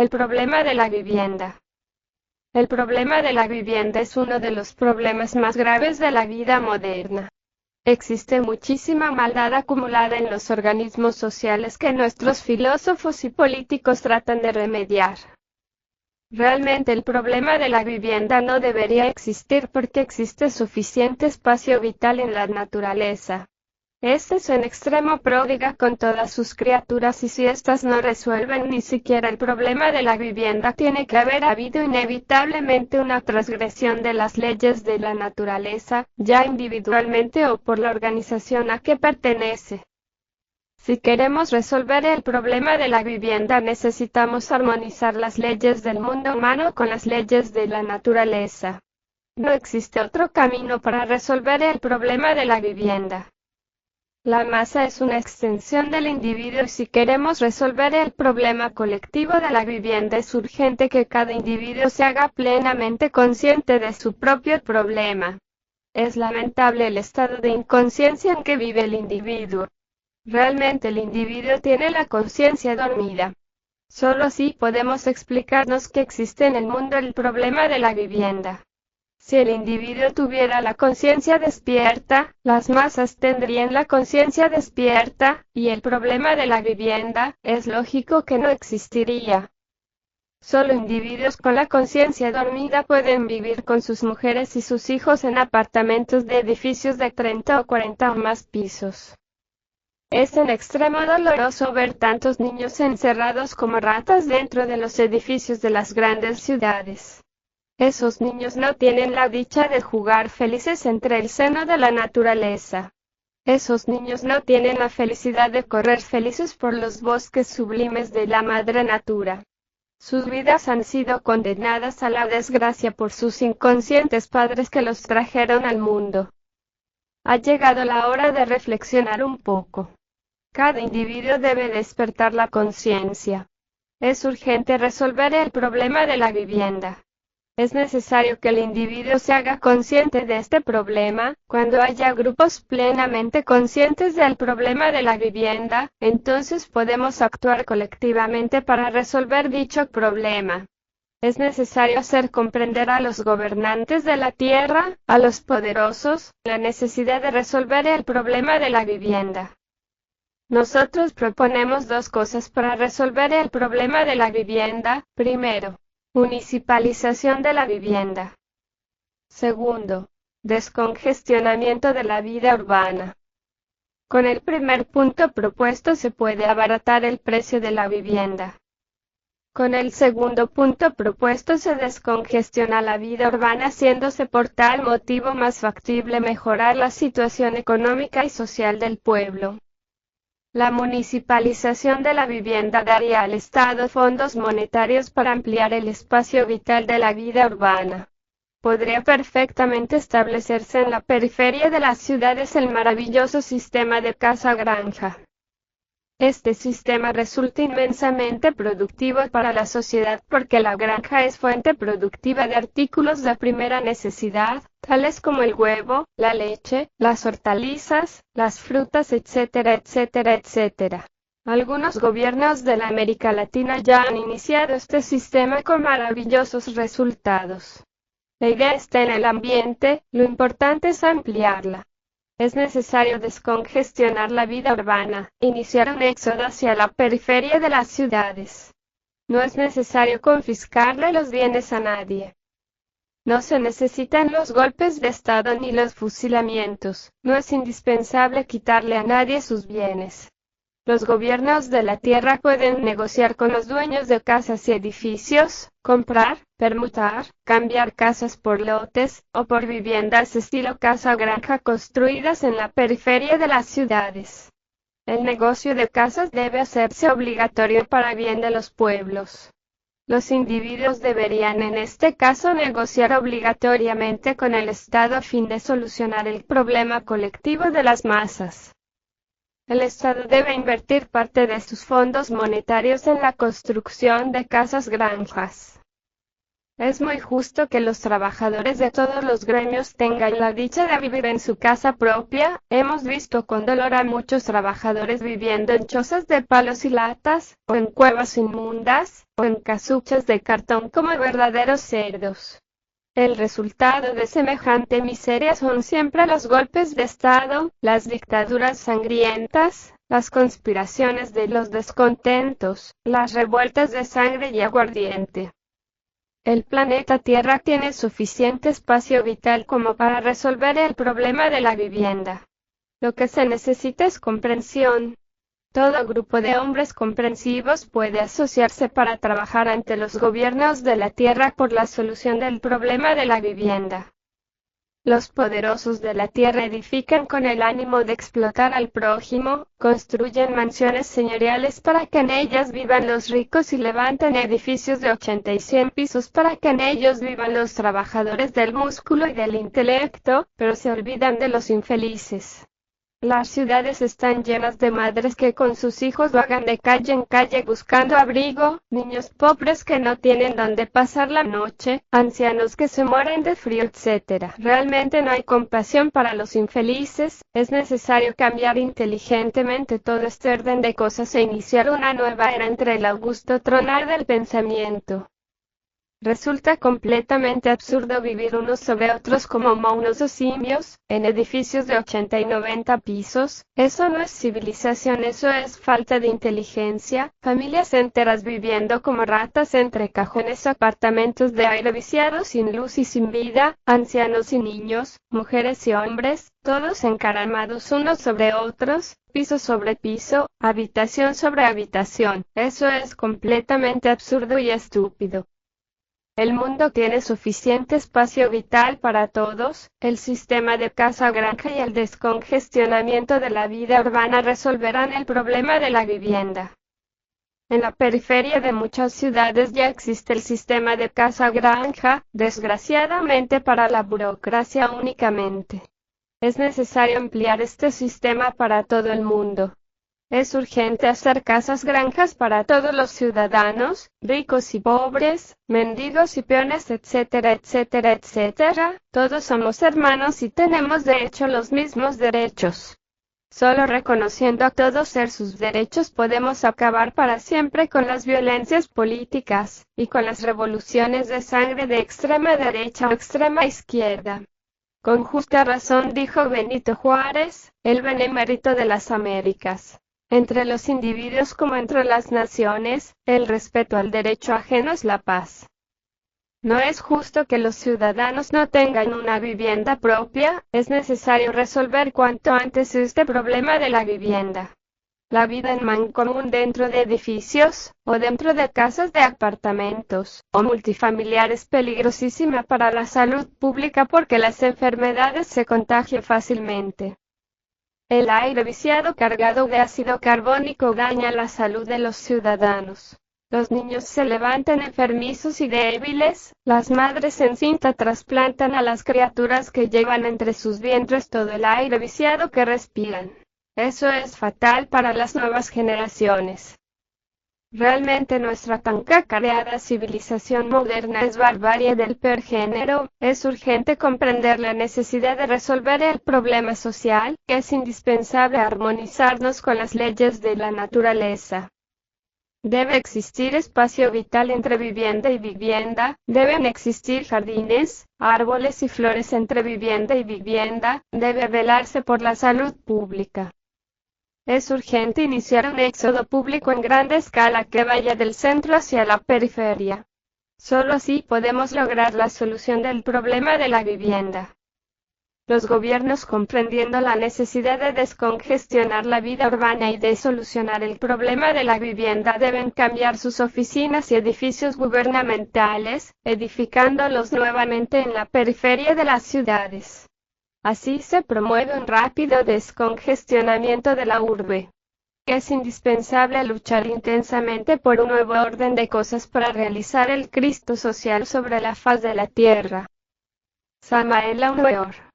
El problema de la vivienda. El problema de la vivienda es uno de los problemas más graves de la vida moderna. Existe muchísima maldad acumulada en los organismos sociales que nuestros filósofos y políticos tratan de remediar. Realmente el problema de la vivienda no debería existir porque existe suficiente espacio vital en la naturaleza. Este es en extremo pródiga con todas sus criaturas y si éstas no resuelven ni siquiera el problema de la vivienda tiene que haber habido inevitablemente una transgresión de las leyes de la naturaleza, ya individualmente o por la organización a que pertenece. Si queremos resolver el problema de la vivienda necesitamos armonizar las leyes del mundo humano con las leyes de la naturaleza. No existe otro camino para resolver el problema de la vivienda. La masa es una extensión del individuo y si queremos resolver el problema colectivo de la vivienda es urgente que cada individuo se haga plenamente consciente de su propio problema. Es lamentable el estado de inconsciencia en que vive el individuo. Realmente el individuo tiene la conciencia dormida. Solo así podemos explicarnos que existe en el mundo el problema de la vivienda. Si el individuo tuviera la conciencia despierta, las masas tendrían la conciencia despierta, y el problema de la vivienda, es lógico que no existiría. Solo individuos con la conciencia dormida pueden vivir con sus mujeres y sus hijos en apartamentos de edificios de 30 o 40 o más pisos. Es en extremo doloroso ver tantos niños encerrados como ratas dentro de los edificios de las grandes ciudades. Esos niños no tienen la dicha de jugar felices entre el seno de la naturaleza. Esos niños no tienen la felicidad de correr felices por los bosques sublimes de la madre natura. Sus vidas han sido condenadas a la desgracia por sus inconscientes padres que los trajeron al mundo. Ha llegado la hora de reflexionar un poco. Cada individuo debe despertar la conciencia. Es urgente resolver el problema de la vivienda. Es necesario que el individuo se haga consciente de este problema. Cuando haya grupos plenamente conscientes del problema de la vivienda, entonces podemos actuar colectivamente para resolver dicho problema. Es necesario hacer comprender a los gobernantes de la tierra, a los poderosos, la necesidad de resolver el problema de la vivienda. Nosotros proponemos dos cosas para resolver el problema de la vivienda. Primero, municipalización de la vivienda. Segundo, descongestionamiento de la vida urbana. Con el primer punto propuesto se puede abaratar el precio de la vivienda. Con el segundo punto propuesto se descongestiona la vida urbana haciéndose por tal motivo más factible mejorar la situación económica y social del pueblo. La municipalización de la vivienda daría al Estado fondos monetarios para ampliar el espacio vital de la vida urbana. Podría perfectamente establecerse en la periferia de las ciudades el maravilloso sistema de casa-granja. Este sistema resulta inmensamente productivo para la sociedad porque la granja es fuente productiva de artículos de primera necesidad, tales como el huevo, la leche, las hortalizas, las frutas, etcétera, etcétera, etcétera. Algunos gobiernos de la América Latina ya han iniciado este sistema con maravillosos resultados. La idea está en el ambiente, lo importante es ampliarla. Es necesario descongestionar la vida urbana, iniciar un éxodo hacia la periferia de las ciudades. No es necesario confiscarle los bienes a nadie. No se necesitan los golpes de Estado ni los fusilamientos, no es indispensable quitarle a nadie sus bienes. Los gobiernos de la tierra pueden negociar con los dueños de casas y edificios, comprar, permutar, cambiar casas por lotes, o por viviendas estilo casa-granja construidas en la periferia de las ciudades. El negocio de casas debe hacerse obligatorio para bien de los pueblos. Los individuos deberían en este caso negociar obligatoriamente con el Estado a fin de solucionar el problema colectivo de las masas. El Estado debe invertir parte de sus fondos monetarios en la construcción de casas-granjas. Es muy justo que los trabajadores de todos los gremios tengan la dicha de vivir en su casa propia. Hemos visto con dolor a muchos trabajadores viviendo en chozas de palos y latas, o en cuevas inmundas, o en casuchas de cartón como verdaderos cerdos. El resultado de semejante miseria son siempre los golpes de Estado, las dictaduras sangrientas, las conspiraciones de los descontentos, las revueltas de sangre y aguardiente. El planeta Tierra tiene suficiente espacio vital como para resolver el problema de la vivienda. Lo que se necesita es comprensión. Todo grupo de hombres comprensivos puede asociarse para trabajar ante los gobiernos de la Tierra por la solución del problema de la vivienda. Los poderosos de la tierra edifican con el ánimo de explotar al prójimo, construyen mansiones señoriales para que en ellas vivan los ricos y levantan edificios de 80 y 100 pisos para que en ellos vivan los trabajadores del músculo y del intelecto, pero se olvidan de los infelices. Las ciudades están llenas de madres que con sus hijos vagan de calle en calle buscando abrigo, niños pobres que no tienen donde pasar la noche, ancianos que se mueren de frío, etc. Realmente no hay compasión para los infelices. Es necesario cambiar inteligentemente todo este orden de cosas e iniciar una nueva era entre el augusto tronar del pensamiento. Resulta completamente absurdo vivir unos sobre otros como monos o simios, en edificios de 80 y 90 pisos. Eso no es civilización, eso es falta de inteligencia. Familias enteras viviendo como ratas entre cajones o apartamentos de aire viciado sin luz y sin vida, ancianos y niños, mujeres y hombres, todos encaramados unos sobre otros, piso sobre piso, habitación sobre habitación. Eso es completamente absurdo y estúpido. El mundo tiene suficiente espacio vital para todos. El sistema de casa-granja y el descongestionamiento de la vida urbana resolverán el problema de la vivienda. En la periferia de muchas ciudades ya existe el sistema de casa-granja, desgraciadamente para la burocracia únicamente. Es necesario ampliar este sistema para todo el mundo. Es urgente hacer casas-granjas para todos los ciudadanos, ricos y pobres, mendigos y peones, etcétera, etcétera, etcétera. Todos somos hermanos y tenemos de hecho los mismos derechos. Solo reconociendo a todos sus derechos podemos acabar para siempre con las violencias políticas, y con las revoluciones de sangre de extrema derecha o extrema izquierda. Con justa razón dijo Benito Juárez, el benemérito de las Américas. Entre los individuos como entre las naciones, el respeto al derecho ajeno es la paz. No es justo que los ciudadanos no tengan una vivienda propia. Es necesario resolver cuanto antes este problema de la vivienda. La vida en mancomún dentro de edificios, o dentro de casas de apartamentos, o multifamiliar es peligrosísima para la salud pública porque las enfermedades se contagian fácilmente. El aire viciado cargado de ácido carbónico daña la salud de los ciudadanos. Los niños se levantan enfermizos y débiles, las madres en cinta trasplantan a las criaturas que llevan entre sus vientres todo el aire viciado que respiran. Eso es fatal para las nuevas generaciones. Realmente nuestra tan cacareada civilización moderna es barbarie del peor género. Es urgente comprender la necesidad de resolver el problema social, que es indispensable armonizarnos con las leyes de la naturaleza. Debe existir espacio vital entre vivienda y vivienda, deben existir jardines, árboles y flores entre vivienda y vivienda, debe velarse por la salud pública. Es urgente iniciar un éxodo público en gran escala que vaya del centro hacia la periferia. Solo así podemos lograr la solución del problema de la vivienda. Los gobiernos, comprendiendo la necesidad de descongestionar la vida urbana y de solucionar el problema de la vivienda, deben cambiar sus oficinas y edificios gubernamentales, edificándolos nuevamente en la periferia de las ciudades. Así se promueve un rápido descongestionamiento de la urbe. Es indispensable luchar intensamente por un nuevo orden de cosas para realizar el Cristo social sobre la faz de la tierra. Samael Aumeor.